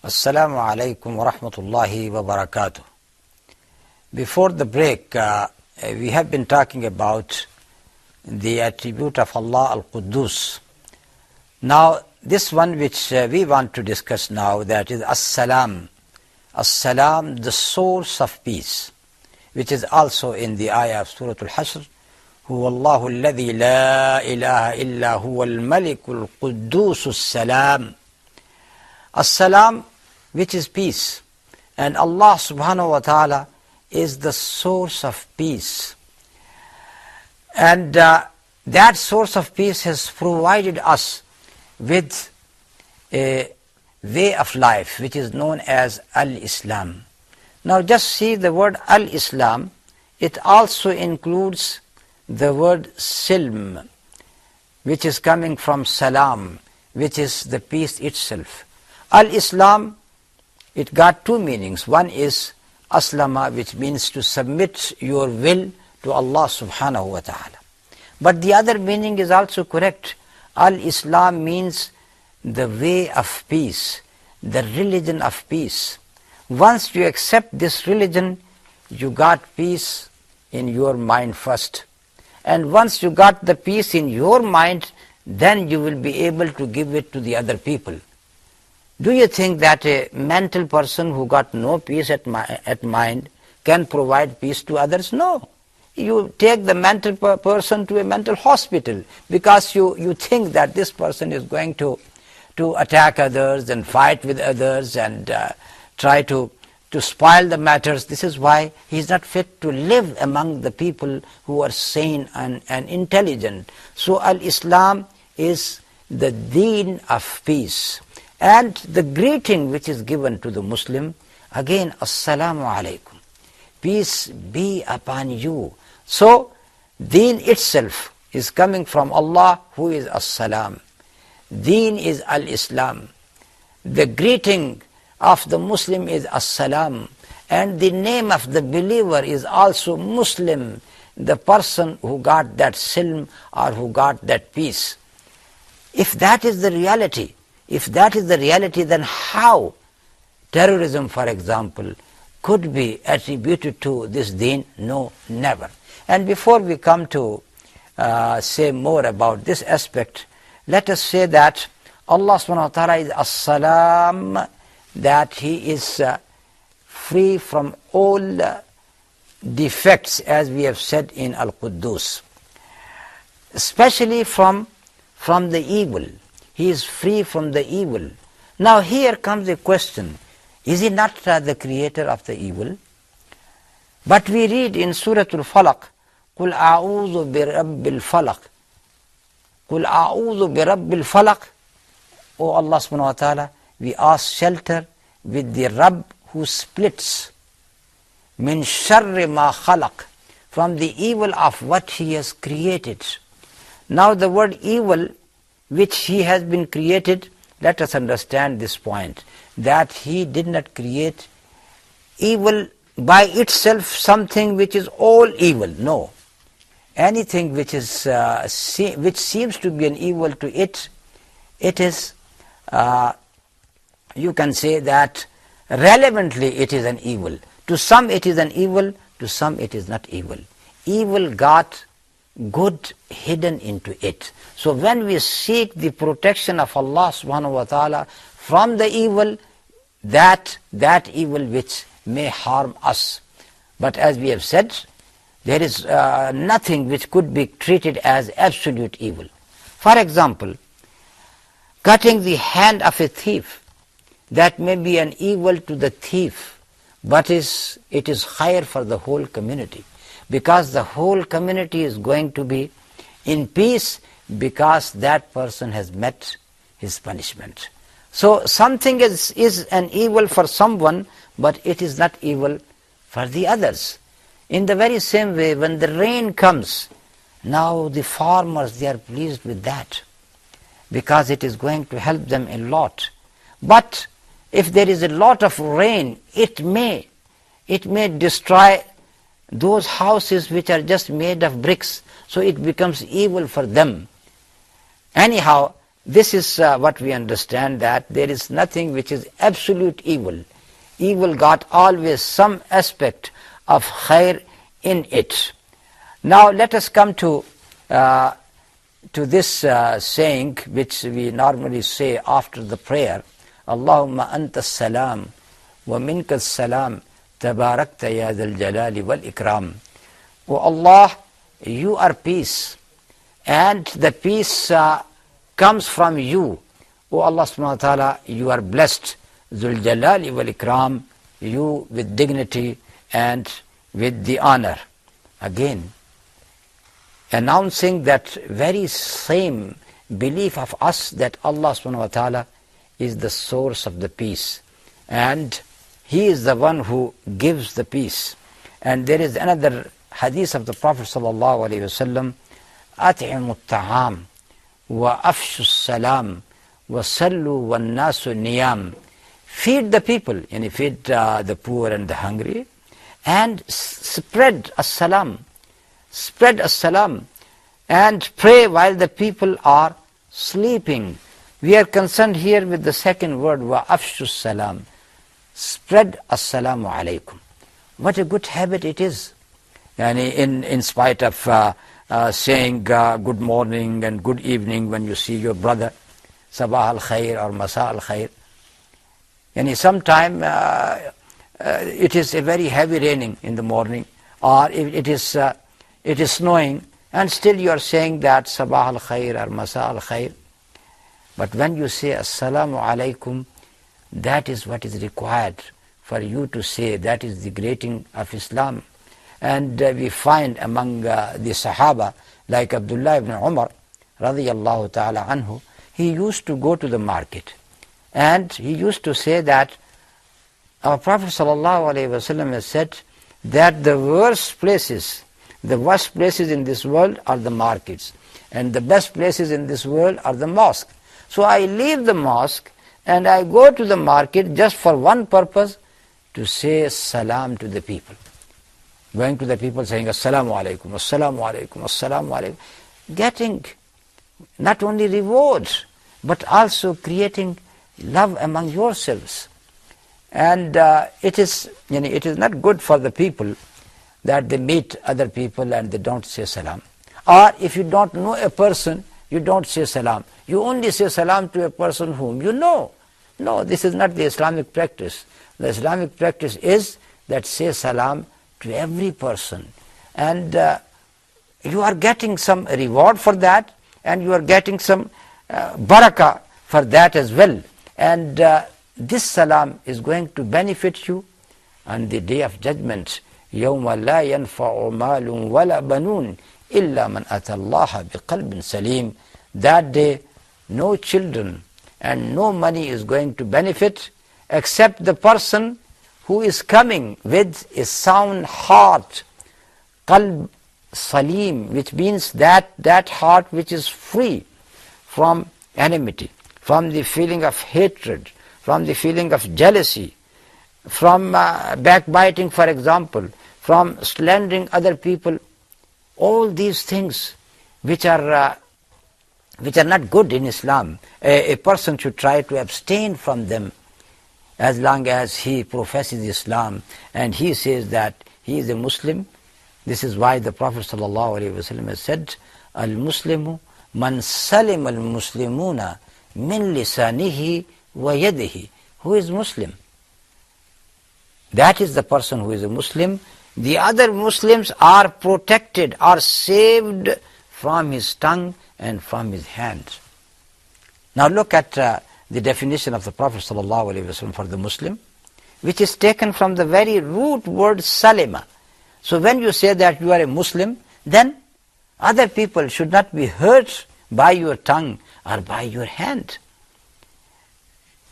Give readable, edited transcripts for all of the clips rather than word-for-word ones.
Assalamu alaikum wa rahmatullahi wa barakatuh. Before the break, we have been talking about the attribute of Allah al-Quddus. Now, this one which we want to discuss now, that is As-Salam. As-Salam, the source of peace, which is also in the ayah of Surah Al-Hashr. Huwa Allahu alladhi la ilaha illa huwa al-Malikul Quddus as-Salam. As-Salam, which is peace. And Allah subhanahu wa ta'ala is the source of peace. And that source of peace has provided us with a way of life which is known as Al-Islam. Now just see the word Al-Islam, it also includes the word Silm, which is coming from Salam, which is the peace itself. Al-Islam, it got two meanings. One is Aslama, which means to submit your will to Allah subhanahu wa ta'ala. But the other meaning is also correct. Al-Islam means the way of peace, the religion of peace. Once you accept this religion, you got peace in your mind first. And once you got the peace in your mind, then you will be able to give it to the other people. Do you think that a mental person who got no peace at mind can provide peace to others? No. You take the mental person to a mental hospital because you think that this person is going to attack others and fight with others and try to spoil the matters. This is why he is not fit to live among the people who are sane and intelligent. So Al-Islam is the deen of peace. And the greeting which is given to the Muslim, again, Assalamu alaikum. Peace be upon you. So, deen itself is coming from Allah, who is As-Salam. Deen is Al-Islam. The greeting of the Muslim is As-Salam. And the name of the believer is also Muslim, the person who got that silm or who got that peace. If that is the reality, then how terrorism, for example, could be attributed to this deen? No, never. And before we come to say more about this aspect, let us say that Allah subhanahu wa ta'ala is As-Salam, that He is free from all defects, as we have said in Al-Quddus, especially from the evil. He is free from the evil. Now here comes a question. Is He not the creator of the evil? But we read in Surah Al-Falaq, قُلْ أَعُوذُ بِرَبِّ الْفَلَقِ قُلْ أَعُوذُ بِرَبِّ الْفَلَقِ. O Allah subhanahu wa ta'ala, we ask shelter with the Rabb who splits. مِنْ شَرِّ مَا خَلَقٍ, from the evil of what He has created. Now the word evil, which He has been created, let us understand this point, that He did not create evil by itself, something which is all evil. No. Anything which is which seems to be an evil to it is, you can say that relevantly it is an evil. To some it is an evil, to some it is not evil. Evil got good hidden into it. So when we seek the protection of Allah subhanahu wa ta'ala from the evil, that evil which may harm us. But as we have said, there is nothing which could be treated as absolute evil. For example, cutting the hand of a thief, that may be an evil to the thief, but it is higher for the whole community, because the whole community is going to be in peace because that person has met his punishment. So something is an evil for someone, but it is not evil for the others. In the very same way, when the rain comes, now the farmers, they are pleased with that because it is going to help them a lot. But if there is a lot of rain, it may destroy those houses which are just made of bricks, so it becomes evil for them. Anyhow, this is what we understand, that there is nothing which is absolute evil. Evil got always some aspect of khair in it. Now let us come to this saying which we normally say after the prayer, Allahumma anta salam wa minka salam tabarakta ya dhal jalali wal ikram. O Allah, you are peace, and the peace comes from you. O Allah subhanahu wa ta'ala, you are blessed, dhul jalali wal ikram, you with dignity and with the honor. Again, announcing that very same belief of us that Allah subhanahu wa ta'ala is the source of the peace, and He is the one who gives the peace. And there is another hadith of the Prophet sallallahu alaihi wasallam, أطعموا الطعام وأفشوا السلام وصلوا والناس نيام. Feed the people, and feed the poor and the hungry, and spread as-salam, and pray while the people are sleeping. We are concerned here with the second word, wa afshu salam, spread assalamu alaikum. What a good habit it is. And in spite of saying good morning and good evening when you see your brother, sabah al khair or masa al khair, and sometime it is a very heavy raining in the morning, or it is snowing, and still you are saying that sabah al khair or masa al khair. But when you say assalamu alaikum, that is what is required for you to say. That is the greeting of Islam. And we find among the Sahaba, like Abdullah ibn Umar radiyallahu ta'ala anhu, he used to go to the market, and he used to say that our Prophet sallallahu alaihi wasallam has said that the worst places in this world are the markets, and the best places in this world are the mosques. So I leave the mosque and I go to the market just for one purpose, to say salam to the people. Going to the people saying assalamu alaikum, assalamu alaikum, assalamu alaikum. Getting not only rewards, but also creating love among yourselves. And it is not good for the people that they meet other people and they don't say salam. Or if you don't know a person, you don't say salam. You only say salam to a person whom you know. No, this is not the Islamic practice. The Islamic practice is that say salam to every person. And you are getting some reward for that, and you are getting some barakah for that as well. And this salam is going to benefit you on the day of judgment. يَوْمَ لَا يَنْفَعُ مَالٌ وَلَا بَنُونَ إِلَّا مَنْ أَتَى اللَّهَ بِقَلْبٍ سَلِيمٍ. That day, no children and no money is going to benefit except the person who is coming with a sound heart, qalb salim, which means that heart which is free from enmity, from the feeling of hatred, from the feeling of jealousy, from backbiting, for example, from slandering other people. All these things which are not good in Islam, a person should try to abstain from them as long as he professes Islam and he says that he is a Muslim. This is why the Prophet ﷺ has said, Al-Muslimu man salim al-Muslimuna min lisanihi wa yadihi. Who is Muslim? That is the person who is a Muslim. The other Muslims are protected, are saved from his tongue and from his hands. Now look at the definition of the Prophet ﷺ for the Muslim, which is taken from the very root word salima. So when you say that you are a Muslim, then other people should not be hurt by your tongue or by your hand.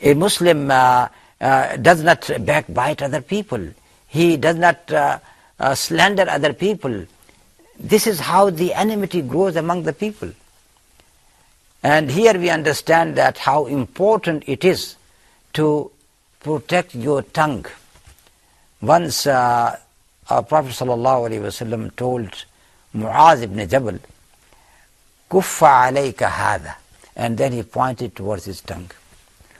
A Muslim does not backbite other people. He does not slander other people. This is how the enmity grows among the people. And here we understand that how important it is to protect your tongue. Once our Prophet ﷺ told Mu'az ibn Jabal, Kuffa alayka hadha. and then he pointed towards his tongue.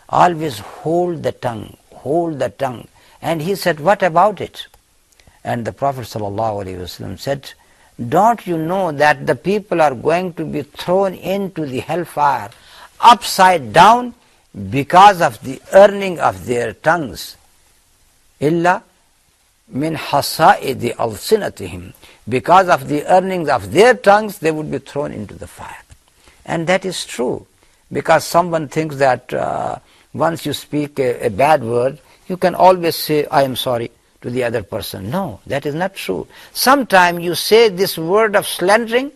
Always hold the tongue, hold the tongue. And he said, what about it? And the Prophet ﷺ said, don't you know that the people are going to be thrown into the hellfire upside down because of the earning of their tongues? Illa min hasa'idi alsinatihim. Because of the earnings of their tongues, they would be thrown into the fire. And that is true, because someone thinks that once you speak a bad word, you can always say, I am sorry to the other person. No, that is not true. Sometimes you say this word of slandering,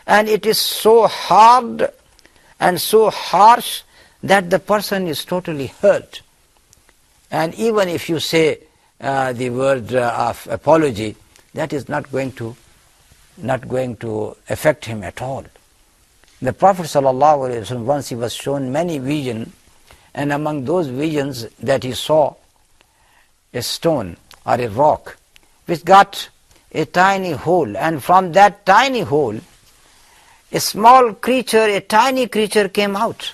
and it is so hard and so harsh that the person is totally hurt. And even if you say the word of apology, that is not going to affect him at all. The Prophet ﷺ, once he was shown many visions, and among those visions that he saw a stone or a rock which got a tiny hole, and from that tiny hole a small creature, a tiny creature came out,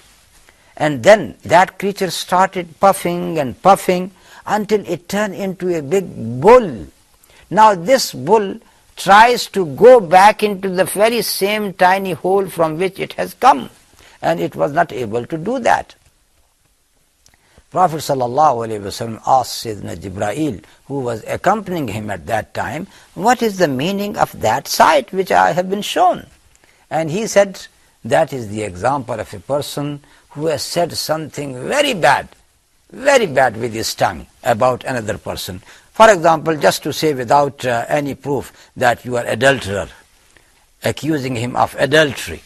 and then that creature started puffing and puffing until it turned into a big bull. Now this bull tries to go back into the very same tiny hole from which it has come, and it was not able to do that. Prophet ﷺ asked Sayyidina Jibreel, who was accompanying him at that time, what is the meaning of that sight which I have been shown? And he said, that is the example of a person who has said something very bad with his tongue about another person. For example, just to say without any proof that you are adulterer, accusing him of adultery.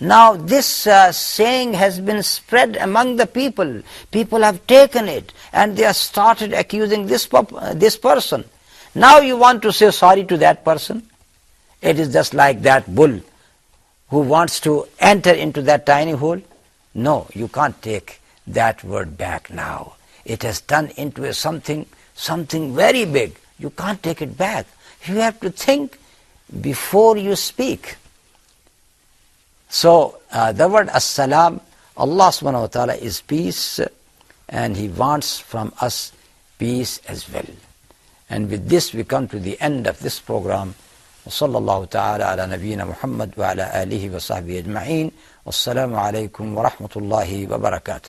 Now this saying has been spread among the people. People have taken it and they have started accusing this person. Now you want to say sorry to that person? It is just like that bull who wants to enter into that tiny hole. No, you can't take that word back now. It has turned into something very big. You can't take it back. You have to think before you speak. So the word as-salam, Allah subhanahu wa ta'ala is peace, and He wants from us peace as well. And with this we come to the end of this program. Sallallahu ta'ala ala nabiyyina Muhammad wa ala alihi wa sahbihi ajma'in. Wassalamu alaikum wa rahmatullahi wa barakatuh.